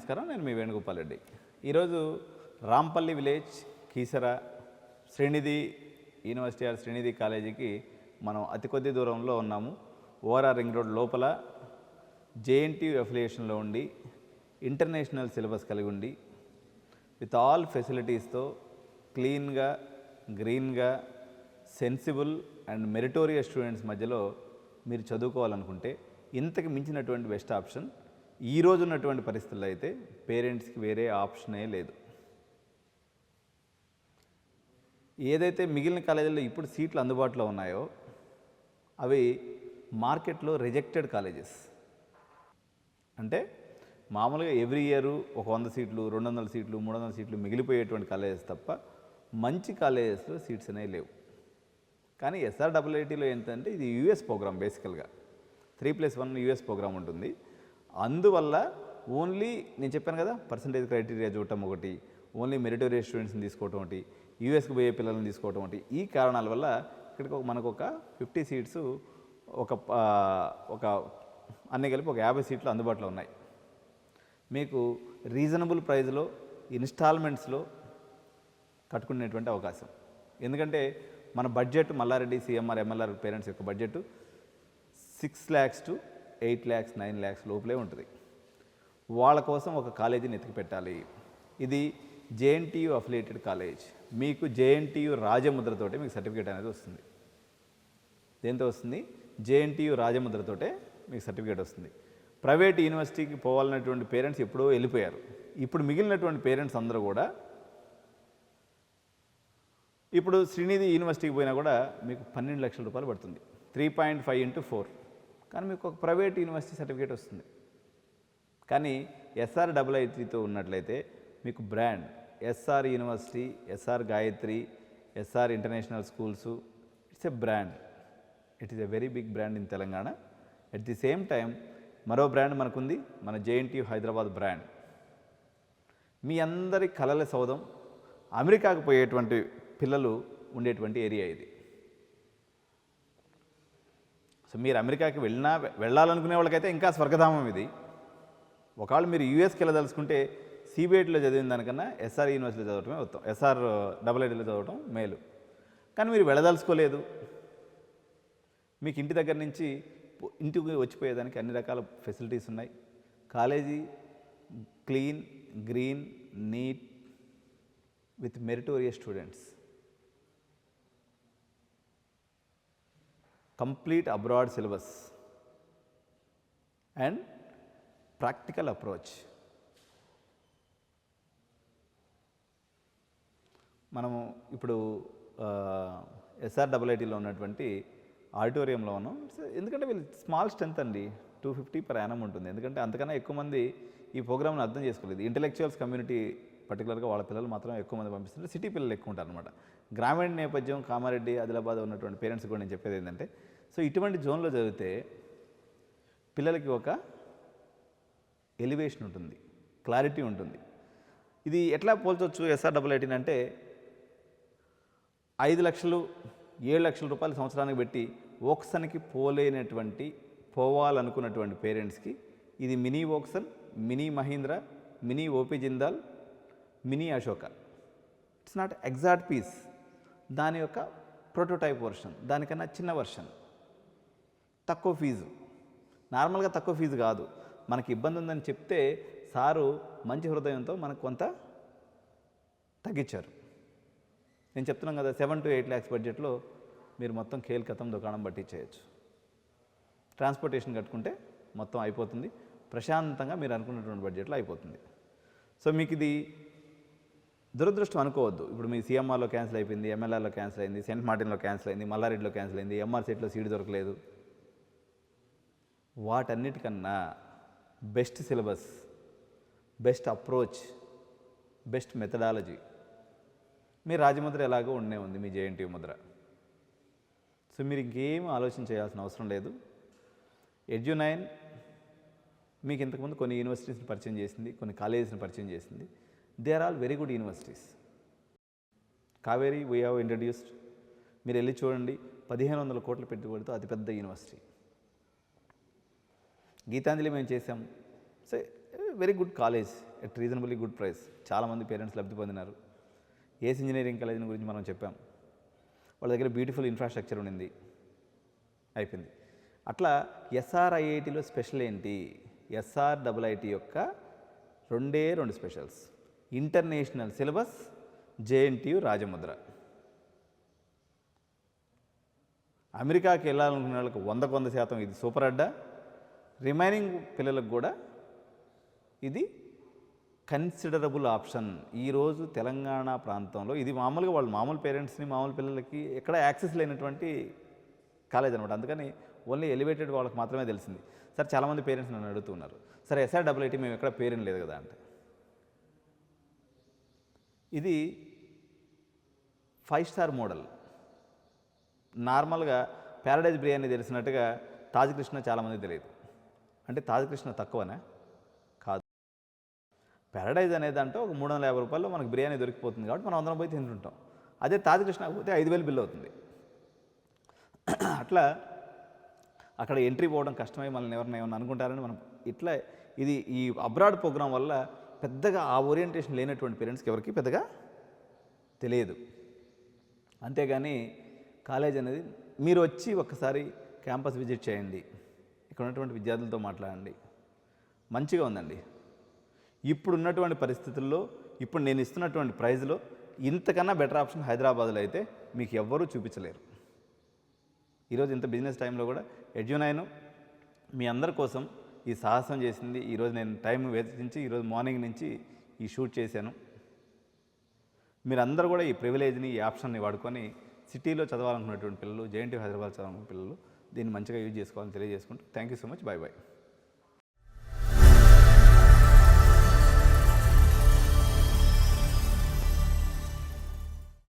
నమస్కారం. నేను మీ వేణుగోపాల్ రెడ్డి. ఈరోజు Rampalli village Keesara Srinidhi university are Srinidhi కాలేజీకి మనం అతి కొద్ది దూరంలో ఉన్నాము. ఓఆర్ఆర్ రింగ్ రోడ్ లోపల జేఎన్టీయూ అఫిలియేషన్లో ఉండి ఇంటర్నేషనల్ సిలబస్ కలిగి ఉండి విత్ ఆల్ ఫెసిలిటీస్తో క్లీన్గా, గ్రీన్గా, సెన్సిబుల్ అండ్ మెరిటోరియస్ స్టూడెంట్స్ మధ్యలో మీరు చదువుకోవాలనుకుంటే ఇంతకు మించినటువంటి బెస్ట్ ఆప్షన్ ఈ రోజు ఉన్నటువంటి పరిస్థితుల్లో అయితే పేరెంట్స్కి వేరే ఆప్షనే లేదు. ఏదైతే మిగిలిన కాలేజీల్లో ఇప్పుడు సీట్లు అందుబాటులో ఉన్నాయో అవి మార్కెట్లో రిజెక్టెడ్ కాలేజెస్. అంటే మామూలుగా ఎవ్రీ ఇయర్ ఒక 100 సీట్లు, 200 సీట్లు, 300 సీట్లు మిగిలిపోయేటువంటి కాలేజెస్ తప్ప మంచి కాలేజెస్లో సీట్స్ అనేవి లేవు. కానీ SRIITలో ఏంటంటే ఇది యూఎస్ ప్రోగ్రామ్, బేసికల్గా 3+1 యూఎస్ ప్రోగ్రామ్ ఉంటుంది. అందువల్ల ఓన్లీ నేను చెప్పాను కదా, పర్సంటేజ్ క్రైటీరియా చూడటం ఒకటి, ఓన్లీ మెరిటోరియస్ స్టూడెంట్స్ని తీసుకోవటం ఒకటి, యూఎస్కి పోయే పిల్లల్ని తీసుకోవటం ఒకటి, ఈ కారణాల వల్ల ఇక్కడికి మనకు ఒక 50 సీట్స్ ఒక అన్నీ కలిపి ఒక 50 సీట్లు అందుబాటులో ఉన్నాయి. మీకు రీజనబుల్ ప్రైస్లో ఇన్స్టాల్మెంట్స్లో కట్టుకునేటువంటి అవకాశం. ఎందుకంటే మన budget Mallareddy CMR MLR parents యొక్క budget 6 lakhs to 8 lakhs 9 lakhs లోపలే ఉంటుంది. వాళ్ళ కోసం ఒక కాలేజీని ఎత్తికి పెట్టాలి. ఇది జేఎన్టీయూ అఫిలియేటెడ్ కాలేజ్. మీకు జేఎన్టీయూ రాజముద్రతోటే మీకు సర్టిఫికేట్ అనేది వస్తుంది. దేంతో వస్తుంది? జేఎన్టీయూ రాజముద్రతోటే మీకు సర్టిఫికేట్ వస్తుంది. ప్రైవేట్ యూనివర్సిటీకి పోవాలన్నటువంటి పేరెంట్స్ ఎప్పుడో వెళ్ళిపోయారు. ఇప్పుడు మిగిలినటువంటి పేరెంట్స్ అందరూ కూడా ఇప్పుడు శ్రీనిధి యూనివర్సిటీకి పోయినా కూడా మీకు 12 లక్షల రూపాయలు పడుతుంది. 3.5 into 4. కానీ మీకు ఒక ప్రైవేట్ యూనివర్సిటీ సర్టిఫికేట్ వస్తుంది. కానీ SRIITతో ఉన్నట్లయితే మీకు brand SR university, SR Gayatri, SR international schools, it's a brand. It is a very big brand in Telangana. At the same time మరో బ్రాండ్ మనకుంది, మన జేఎన్టీయూ హైదరాబాద్ బ్రాండ్. మీ అందరి కలల సౌధం, అమెరికాకు పోయేటువంటి పిల్లలు ఉండేటువంటి ఏరియా ఇది. సో మీరు అమెరికాకి వెళ్ళాలనుకునే వాళ్ళకైతే ఇంకా స్వర్గధామం ఇది. ఒకవేళ మీరు యూఎస్కి వెళ్ళదలుచుకుంటే సిబిఐటీలో చదివిన దానికన్నా ఎస్ఆర్ యూనివర్సిటీలో చదవటమే ఉత్తమం, SRIITలో చదవటం మేలు. కానీ మీరు వెళ్ళదలుచుకోలేదు, మీకు ఇంటి దగ్గర నుంచి ఇంటికి వచ్చిపోయేదానికి అన్ని రకాల ఫెసిలిటీస్ ఉన్నాయి. College clean, green, neat with meritorious students, complete abroad syllabus and practical approach. మనము ఇప్పుడు SRIITలో ఉన్నటువంటి ఆడిటోరియంలో ఉన్నాం. ఎందుకంటే వీళ్ళు స్మాల్ స్ట్రెంత్ అండి, 250 per annum ఉంటుంది. ఎందుకంటే అంతకన్నా ఎక్కువ మంది ఈ ప్రోగ్రామ్ని అర్థం చేసుకోలేదు. ఇంటెలెక్చువల్స్ కమ్యూనిటీ పర్టికులర్గా వాళ్ళ పిల్లలు మాత్రం ఎక్కువ మంది పంపిస్తుంటే సిటీ పిల్లలు ఎక్కువ ఉంటారు అనమాట. గ్రామీణ నేపథ్యం, కామారెడ్డి, ఆదిలాబాద్ ఉన్నటువంటి పేరెంట్స్ కూడా నేను చెప్పేది ఏంటంటే, సో ఇటువంటి జోన్లో చదివితే పిల్లలకి ఒక ఎలివేషన్ ఉంటుంది, క్లారిటీ ఉంటుంది. ఇది ఎట్లా పోల్చొచ్చు SRIIT అంటే 5 లక్షలు 7 లక్షల రూపాయలు సంవత్సరానికి పెట్టి ఓక్సన్కి పోవాలనుకున్నటువంటి పేరెంట్స్కి ఇది mini ఓక్సన్, mini Mahindra, mini OP Jindal, mini Ashoka. It's not exact piece, దాని యొక్క ప్రోటోటైప్ వర్షన్, దానికన్నా చిన్న వర్షన్, తక్కువ ఫీజు. నార్మల్గా తక్కువ ఫీజు కాదు, మనకి ఇబ్బంది ఉందని చెప్తే సారు మంచి హృదయంతో మనకు కొంత తగ్గించారు. నేను చెప్తున్నాను కదా, 7 to 8 lakhs బడ్జెట్లో మీరు మొత్తం ఖేల్ కథం దుకాణం పట్టించేయచ్చు. ట్రాన్స్పోర్టేషన్ కట్టుకుంటే మొత్తం అయిపోతుంది, ప్రశాంతంగా మీరు అనుకున్నటువంటి బడ్జెట్లో అయిపోతుంది. సో మీకు ఇది దురదృష్టం అనుకోవద్దు. ఇప్పుడు మీ సిఎంఆర్లో క్యాన్సిల్ అయిపోయింది, ఎంఎల్ఆర్లో క్యాన్సిల్ అయింది, సెయింట్ మార్టిన్లో క్యాన్సిల్ అయింది, మల్లారెడ్డిలో క్యాన్సిల్ అయింది, ఎంఆర్ సీట్లో సీట్ దొరకలేదు. వాటన్నిటికన్నా best syllabus, best approach, best methodology మీ రాజముద్ర ఎలాగో ఉండే ఉంది, మీ జేఎన్టీయూ ముద్ర. సో మీరు ఇంకేం ఆలోచన చేయాల్సిన అవసరం లేదు. ఎడ్యు9 మీకు ఇంతకుముందు కొన్ని యూనివర్సిటీస్ని పరిచయం చేసింది, కొన్ని కాలేజెస్ని పరిచయం చేసింది. They are all very good universities. Kaveri we have introduced, మీరు వెళ్ళి చూడండి, 1500 కోట్ల పెట్టుబడితో అతిపెద్ద యూనివర్సిటీ. గీతాంజలి మేము చేసాం. So very good college, at reasonably good price. చాలామంది పేరెంట్స్ లబ్ధి పొందినారు. ఏస్ ఇంజనీరింగ్ కాలేజ్ గురించి మనం చెప్పాం. వాళ్ళ దగ్గర బ్యూటిఫుల్ ఇన్ఫ్రాస్ట్రక్చర్ ఉండింది, అయిపోయింది. అట్లా ఎస్ఆర్ఐఐటిలో స్పెషల్ ఏంటి? ఎస్ఆర్ఐఐటి యొక్క రెండే రెండు స్పెషల్స్: ఇంటర్నేషనల్ సిలబస్, జేఎన్టీయు రాజముద్ర. అమెరికాకి వెళ్ళాలనుకునే వాళ్ళకి 100% ఇది సూపర్ అడ్డా. రిమైనింగ్ పిల్లలకు కూడా ఇది కన్సిడరబుల్ ఆప్షన్. ఈరోజు తెలంగాణ ప్రాంతంలో ఇది మామూలుగా వాళ్ళు మామూలు పేరెంట్స్ని, మామూలు పిల్లలకి ఎక్కడ యాక్సెస్ లేనటువంటి కాలేజ్ అనమాట. అందుకని ఓన్లీ ఎలివేటెడ్ వాళ్ళకి మాత్రమే తెలిసింది. సరే, చాలామంది పేరెంట్స్ నన్ను అడుగుతున్నారు, సరే ఎస్ఆర్ఐఐటి మేము ఎక్కడ పేరెంట్ లేదు కదా అంటే, ఇది 5 స్టార్ మోడల్. నార్మల్గా ప్యారడైజ్ బిర్యానీ తెలిసినట్టుగా తాజ్ కృష్ణ చాలామంది తెలియదు. అంటే తాజ్ కృష్ణ తక్కువనే కాదు. ప్యారడైజ్ అనేది అంటే ఒక 350 రూపాయల్లో మనకు బిర్యానీ దొరికిపోతుంది కాబట్టి మనం అందరం పోయి తింటుంటాం. అదే తాజ్ కృష్ణ పోతే 5,000 బిల్ అవుతుంది. అట్లా అక్కడ ఎంట్రీ పోవడం కష్టమై మనల్ని ఎవరైనా ఏమన్నా అనుకుంటారని మనం ఇట్లా ఇది ఈ అబ్రాడ్ ప్రోగ్రాం వల్ల పెద్దగా ఆ ఓరియంటేషన్ లేనటువంటి పేరెంట్స్కి ఎవరికి పెద్దగా తెలియదు. అంతేగాని కాలేజ్ అనేది మీరు వచ్చి ఒక్కసారి క్యాంపస్ విజిట్ చేయండి, ఇక్కడ ఉన్నటువంటి విద్యార్థులతో మాట్లాడండి. మంచిగా ఉందండి. ఇప్పుడున్నటువంటి పరిస్థితుల్లో, ఇప్పుడు నేను ఇస్తున్నటువంటి ప్రైజ్లో ఇంతకన్నా బెటర్ ఆప్షన్ హైదరాబాద్లో అయితే మీకు ఎవ్వరూ చూపించలేరు. ఈరోజు ఇంత బిజినెస్ టైంలో కూడా ఎడ్యునైన్ మీ అందరి కోసం ఈ సాహసం చేసింది. ఈరోజు నేను టైం వెచ్చించి ఈరోజు మార్నింగ్ నుంచి ఈ షూట్ చేశాను. మీరందరూ కూడా ఈ ప్రివిలేజ్ని, ఈ ఆప్షన్ని వాడుకొని సిటీలో చదవాలనుకున్నటువంటి పిల్లలు, జేఎన్టీయు హైదరాబాద్ చదవాలనుకున్న పిల్లలు దీన్ని మంచిగా యూజ్ చేసుకోవాలని తెలియజేసుకుంటూ thank you so much. Bye bye.